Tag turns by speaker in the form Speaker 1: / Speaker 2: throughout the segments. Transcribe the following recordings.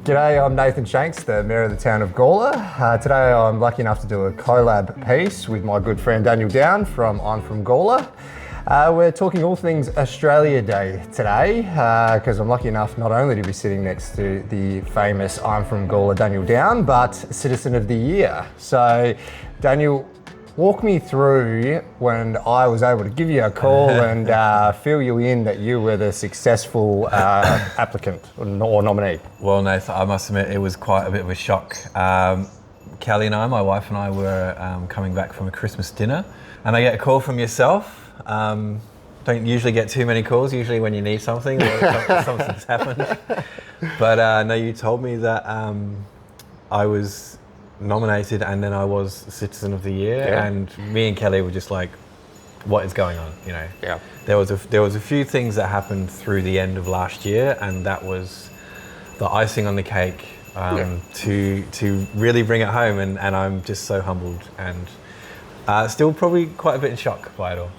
Speaker 1: G'day, I'm Nathan Shanks, the Mayor of the town of Gawler. Today I'm lucky enough to do a collab piece with my good friend Daniel Down from I'm From Gawler. We're talking all things Australia Day today because I'm lucky enough not only to be sitting next to the famous I'm From Gawler Daniel Down, but Citizen of the Year. So Daniel, walk me through when I was able to give you a call and fill you in that you were the successful applicant or nominee.
Speaker 2: Well, Nathan, I must admit it was quite a bit of a shock. Kelly and I, my wife and I, were coming back from a Christmas dinner, and I get a call from yourself. Don't usually get too many calls, usually when you need something or something's happened. But no, you told me that I was nominated and then I was Citizen of the Year, and me and Kelly were just like, what is going on, you know?
Speaker 1: Yeah.
Speaker 2: There was a few things that happened through the end of last year, and that was the icing on the cake to really bring it home, and I'm just so humbled and still probably quite a bit in shock by it all.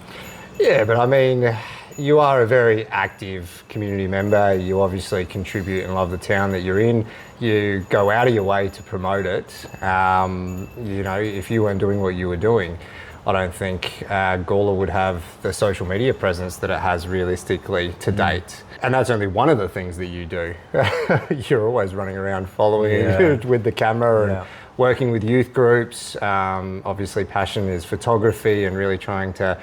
Speaker 1: Yeah, but I mean, you are a very active community member. You obviously contribute and love the town that you're in. You go out of your way to promote it. You know, if you weren't doing what you were doing, I don't think Gawler would have the social media presence that it has realistically to date. And that's only one of the things that you do. You're always running around following with the camera and working with youth groups. Obviously, passion is photography and really trying to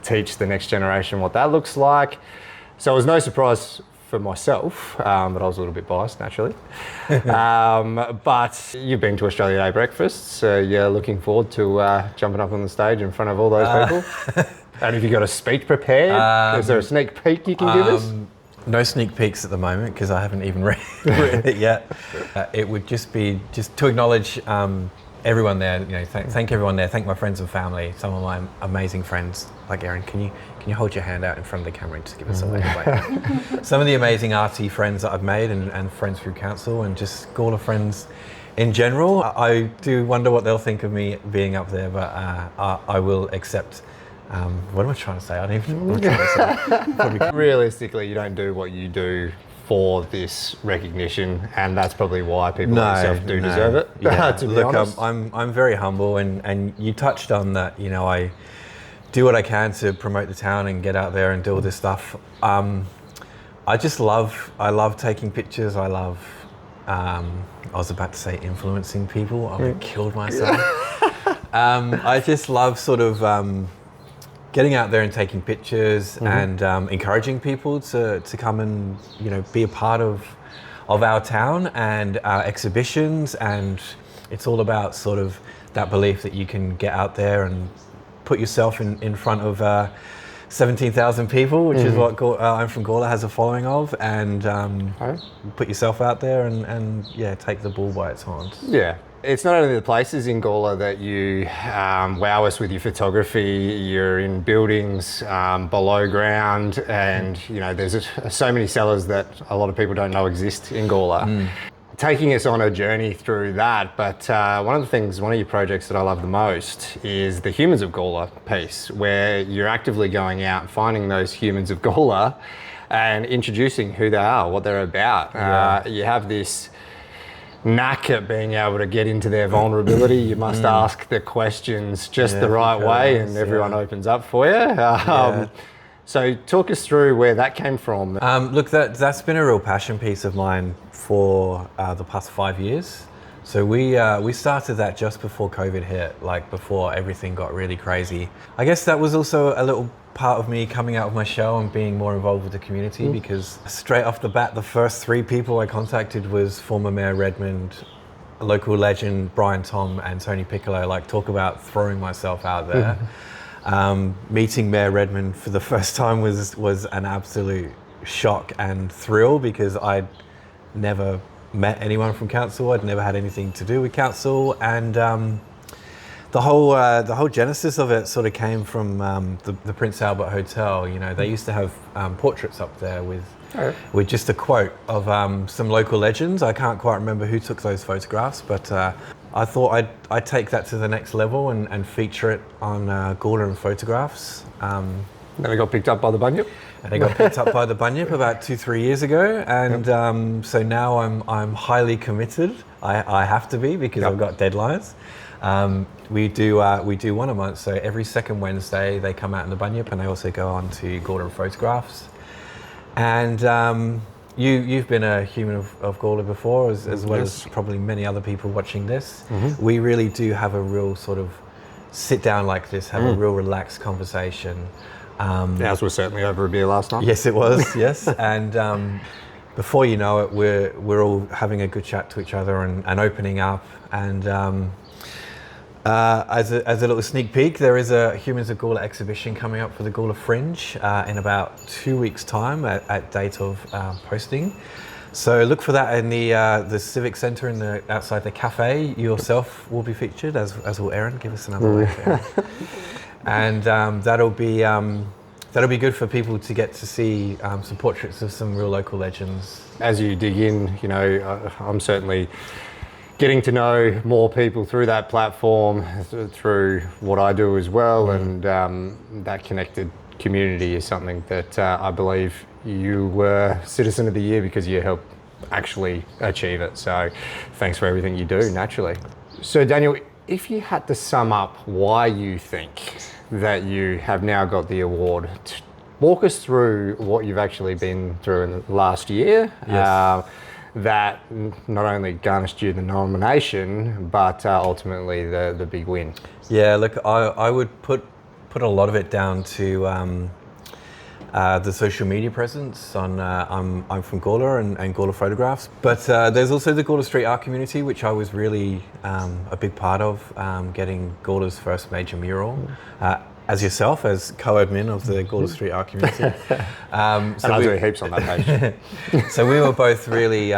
Speaker 1: teach the next generation what that looks like. So it was no surprise for myself, but I was a little bit biased naturally. But you've been to Australia Day breakfast, so you're looking forward to jumping up on the stage in front of all those people. And have you got a speech prepared? Is there a sneak peek you can give us?
Speaker 2: No sneak peeks at the moment because I haven't even written it yet. It would just be to acknowledge everyone there, you know, thank everyone there, thank my friends and family, some of my amazing friends, like Erin, can you hold your hand out in front of the camera and just give us a wave? Some of the amazing arty friends that I've made and friends through council and just Gawler friends in general. I do wonder what they'll think of me being up there, but I will accept. What am I trying to say? I don't even know what I'm trying to say.
Speaker 1: Realistically, you don't do what you do for this recognition, and that's probably why people like yourself do deserve it.
Speaker 2: Yeah.
Speaker 1: To be
Speaker 2: Look,
Speaker 1: honest.
Speaker 2: I'm very humble, and you touched on that. You know, I do what I can to promote the town and get out there and do all this stuff. I love taking pictures. I was about to say influencing people. I killed myself. I just love sort of getting out there and taking pictures and encouraging people to come and, you know, be a part of our town and our exhibitions. And it's all about sort of that belief that you can get out there and put yourself in front of 17,000 people, which is what I'm From Gawler has a following of, and put yourself out there and take the bull by its horns.
Speaker 1: Yeah. It's not only the places in Gawler that you wow us with your photography. You're in buildings below ground, and you know there's so many cellars that a lot of people don't know exist in Gawler. Taking us on a journey through that, but one of your projects that I love the most is the Humans of Gawler piece, where you're actively going out and finding those humans of Gawler and introducing who they are, what they're about. You have this knack at being able to get into their vulnerability. You must ask the questions just the right way, and everyone opens up for you. So talk us through where that came from.
Speaker 2: Look, that's been a real passion piece of mine for the past 5 years. So we started that just before COVID hit, like before everything got really crazy. I guess that was also a little part of me coming out of my shell and being more involved with the community, because straight off the bat, the first 3 people I contacted was former Mayor Redmond, a local legend Brian Tom, and Tony Piccolo. Like, talk about throwing myself out there. Meeting Mayor Redmond for the first time was an absolute shock and thrill, because I'd never met anyone from council. I'd never had anything to do with council, and the whole genesis of it sort of came from the Prince Albert Hotel. You know, they used to have portraits up there with just a quote of some local legends. I can't quite remember who took those photographs, but I thought I'd take that to the next level and feature it on Gawler and Photographs.
Speaker 1: Then it got picked up by the Bunyip.
Speaker 2: And it got picked up by the Bunyip about 2-3 years ago, and so now I'm highly committed. I have to be because I've got deadlines. We do one a month, so every second Wednesday they come out in the Bunyip, and they also go on to Gawler Photographs. And you've been a human of Gawler before, as well as probably many other people watching this. We really do have a real sort of sit down like this, have a real relaxed conversation.
Speaker 1: Ours was certainly over a beer last night.
Speaker 2: Yes, it was. Yes, and before you know it, we're all having a good chat to each other and opening up. And as a little sneak peek, there is a Humans of Gawler exhibition coming up for the Gawler Fringe in about 2 weeks' time at date of posting. So look for that in the Civic Centre outside the cafe. You yourself will be featured, as will Erin. Give us another wave, Erin. And that'll be good for people to get to see some portraits of some real local legends. As you dig in,
Speaker 1: I'm certainly getting to know more people through that platform, through what I do as well, and that connected community is something that I believe you were Citizen of the Year because you helped actually achieve it. So thanks for everything you do, naturally. So Daniel, if you had to sum up why you think that you have now got the award, walk us through what you've actually been through in the last year.
Speaker 2: Yes.
Speaker 1: That not only garnished you the nomination, but ultimately the big win.
Speaker 2: Yeah, look, I would put a lot of it down to the social media presence. I'm from Gawler and Gawler Photographs, but there's also the Gawler Street Art community, which I was really a big part of, getting Gawler's first major mural. As yourself, as co-admin of the Gawler Street Art community.
Speaker 1: And I do heaps on that page.
Speaker 2: So we were both really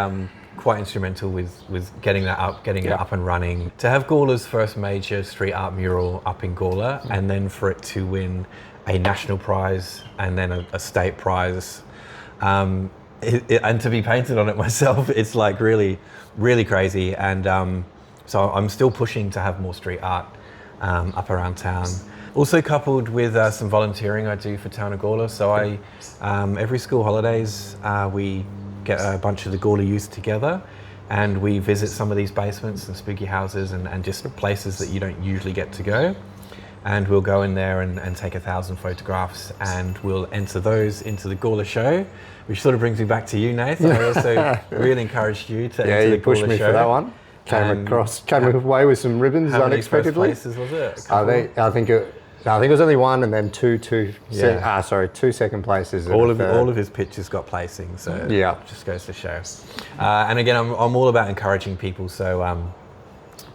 Speaker 2: quite instrumental with getting that up, getting it up and running. To have Gawler's first major street art mural up in Gawler, and then for it to win a national prize and then a state prize, and to be painted on it myself, it's like really, really crazy. And so I'm still pushing to have more street art up around town. Also coupled with some volunteering I do for Town of Gawler. So every school holidays, we get a bunch of the Gawler youth together and we visit some of these basements and spooky houses and just places that you don't usually get to go. And we'll go in there and take 1,000 photographs, and we'll enter those into the Gawler show, which sort of brings me back to you, Nathan. I also really encouraged you to enter the Gawler show.
Speaker 1: Yeah, you pushed me for that one. Came away with some ribbons unexpectedly.
Speaker 2: How many first places was it?
Speaker 1: I think it was only one, and then two second places.
Speaker 2: All of his pictures got placing, so it just goes to show. And again, I'm all about encouraging people. So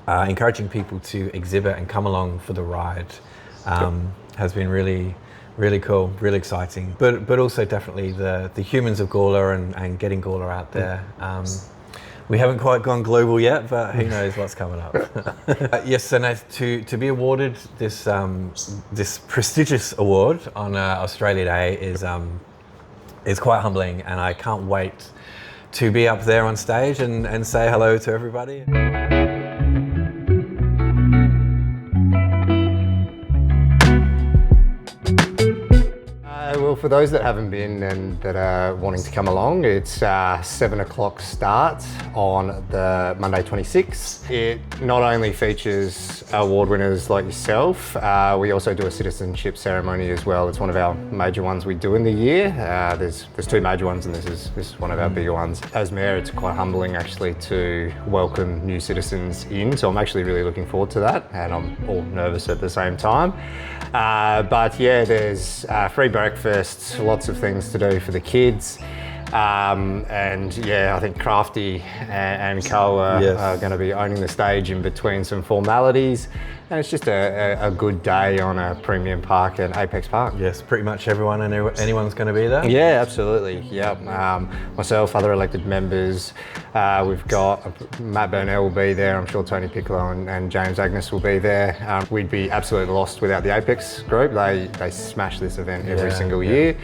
Speaker 2: encouraging people to exhibit and come along for the ride has been really, really cool, really exciting. But also definitely the Humans of Gawler and getting Gawler out there. We haven't quite gone global yet, but who knows what's coming up. Yes, so Nath, to be awarded this this prestigious award on Australia Day is quite humbling, and I can't wait to be up there on stage and say hello to everybody.
Speaker 1: Well, for those that haven't been and that are wanting to come along, it's 7 o'clock start on the Monday 26th. It not only features award winners like yourself, we also do a citizenship ceremony as well. It's one of our major ones we do in the year. There's two major ones, and this is one of our bigger ones. As Mayor, it's quite humbling actually to welcome new citizens in, so I'm actually really looking forward to that, and I'm all nervous at the same time. But yeah, there's free breakfast, lots of things to do for the kids. And yeah, I think Crafty and Co are going to be owning the stage in between some formalities. And it's just a good day on a premium park at Apex Park.
Speaker 2: Yes, pretty much everyone and anyone's going to be there.
Speaker 1: Yeah, absolutely. Yep. Myself, other elected members. We've got Matt Burnell will be there. I'm sure Tony Piccolo and James Agnes will be there. We'd be absolutely lost without the Apex group. They smash this event every single year.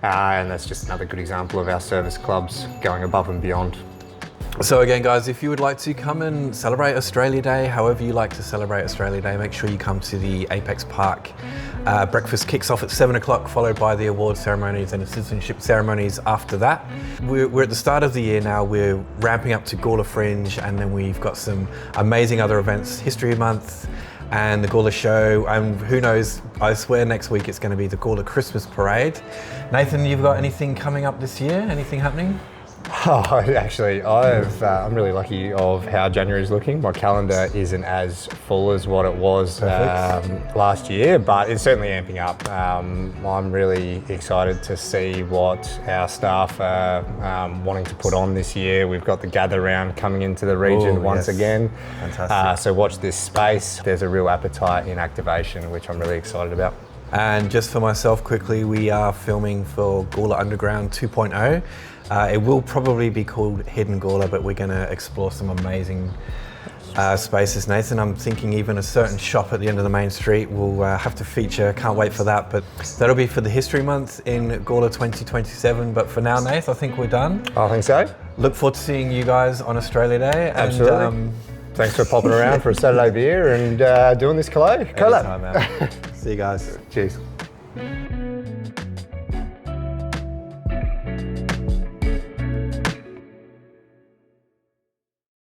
Speaker 1: And that's just another good example of our service clubs going above and beyond.
Speaker 2: So again, guys, if you would like to come and celebrate Australia Day, however you like to celebrate Australia Day, make sure you come to the Apex Park. Breakfast kicks off at 7 o'clock, followed by the award ceremonies and the citizenship ceremonies after that. We're at the start of the year now. We're ramping up to Gawler Fringe, and then we've got some amazing other events, History Month and the Gawler Show, and who knows, I swear next week it's going to be the Gawler Christmas Parade. Nathan, you've got anything coming up this year? Anything happening?
Speaker 1: Oh, actually, I'm really lucky of how January is looking. My calendar isn't as full as what it was last year, but it's certainly amping up. I'm really excited to see what our staff are wanting to put on this year. We've got the Gather Round coming into the region once again.
Speaker 2: Fantastic.
Speaker 1: So watch this space. There's a real appetite in activation, which I'm really excited about.
Speaker 2: And just for myself quickly, we are filming for Gawler Underground 2.0. It will probably be called Hidden Gawler, but we're going to explore some amazing spaces. Nathan, I'm thinking even a certain shop at the end of the main street will have to feature. Can't wait for that, but that'll be for the History Month in Gawler 2027. But for now, Nath, I think we're done.
Speaker 1: I think so.
Speaker 2: Look forward to seeing you guys on Australia Day.
Speaker 1: Absolutely.
Speaker 2: And,
Speaker 1: thanks for popping around for a Saturday beer and doing this collab.
Speaker 2: anytime, man. See you guys.
Speaker 1: Cheers.